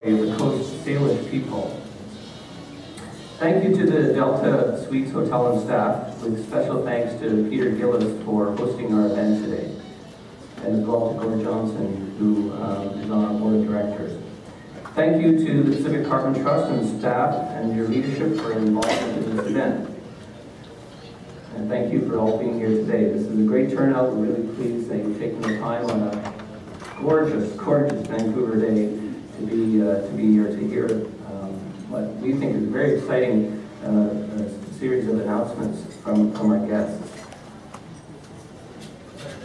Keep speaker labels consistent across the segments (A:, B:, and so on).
A: The Coast Salish people. Thank you to the Delta Suites Hotel and staff, with special thanks to Peter Gillis for hosting our event today, and as well to Gordon Johnson, who is on our board of directors. Thank you to the Civic Carbon Trust and staff and your leadership for involvement in this event. And thank you for all being here today. This is a great turnout. We're really pleased that you've taken the time on a gorgeous, gorgeous Vancouver day to be here to hear what we think is a very exciting series of announcements from our guests.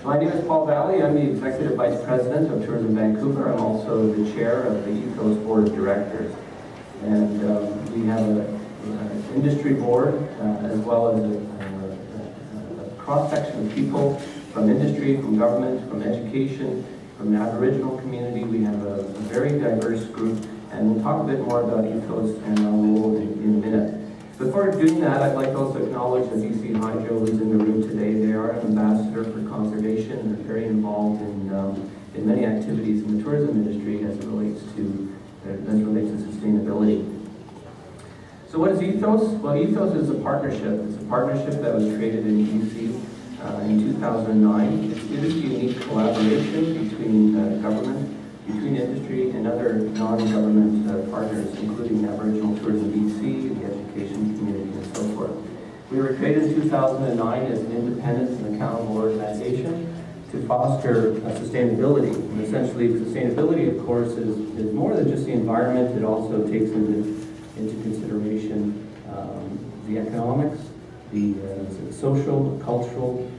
A: My name is Paul Valley. I'm the Executive Vice President of Tourism Vancouver. I'm also the Chair of the ETHOS Board of Directors. And we have an industry board as well as a cross-section of people from industry, from government, from education, from the Aboriginal community. We have a very diverse group, and we'll talk a bit more about ETHOS and our role in a minute. Before doing that, I'd like to also acknowledge the BC Hydro who's in the room today. They are an ambassador for conservation and are very involved in many activities in the tourism industry as it relates to sustainability. So what is ETHOS? Well, ETHOS is a partnership. It's a partnership that was created in BC in 2009. It is a unique collaboration between government, between industry, and other non-government partners, including Aboriginal Tourism BC, the education community, and so forth. We were created in 2009 as an independent and accountable organization to foster sustainability. And essentially, sustainability, of course, is more than just the environment. It also takes into consideration the economics, the social, cultural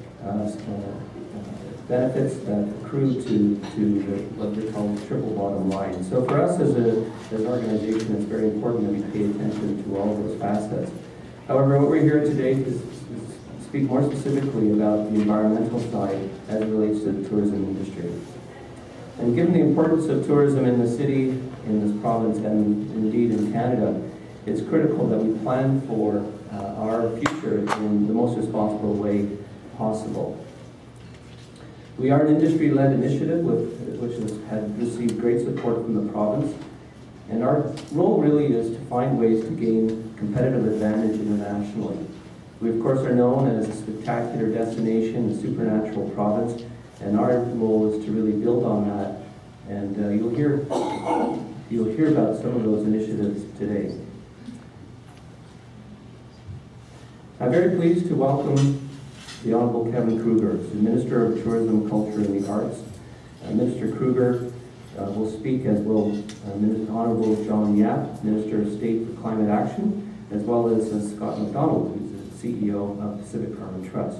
A: benefits that accrue to what they call the triple bottom line. So for us as an organization, it's very important that we pay attention to all of those facets. However, what we're here today is speak more specifically about the environmental side as it relates to the tourism industry. And given the importance of tourism in the city, in this province, and indeed in Canada, it's critical that we plan for our future in the most responsible way possible. We are an industry-led initiative which has received great support from the province, and our role really is to find ways to gain competitive advantage internationally. We of course are known as a spectacular destination, a supernatural province, and our role is to really build on that, and you'll hear about some of those initiatives today. I'm very pleased to welcome the Honourable Kevin Krueger, the Minister of Tourism, Culture and the Arts. Minister Krueger will speak, as will Honourable John Yap, Minister of State for Climate Action, as well as Scott MacDonald, who's the CEO of the Civic Carbon Trust.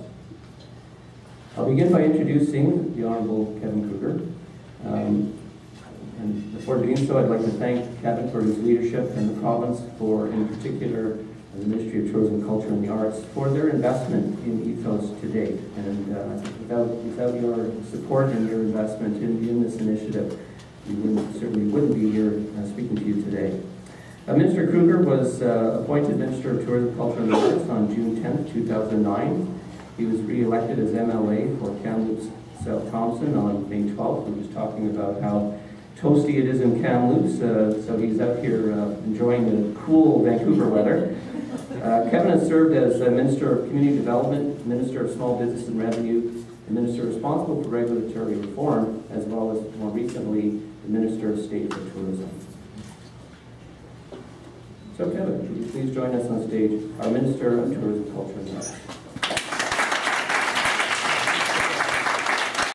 A: I'll begin by introducing the Honourable Kevin Krueger. And before doing so, I'd like to thank Kevin for his leadership in the province, for, in particular, the Ministry of Tourism, Culture and the Arts, for their investment in ETHOS to date. And without your support and your investment in this initiative, we certainly wouldn't be here speaking to you today. Minister Krueger was appointed Minister of Tourism, Culture and the Arts on June 10th, 2009. He was re-elected as MLA for Kamloops South Thompson on May 12th. We were just talking about how toasty it is in Kamloops, so he's out here enjoying the cool Vancouver weather. Kevin has served as Minister of Community Development, Minister of Small Business and Revenue, and Minister responsible for regulatory reform, as well as, more recently, the Minister of State for Tourism. So Kevin, would you please join us on stage, our Minister of Tourism, Culture and the Arts.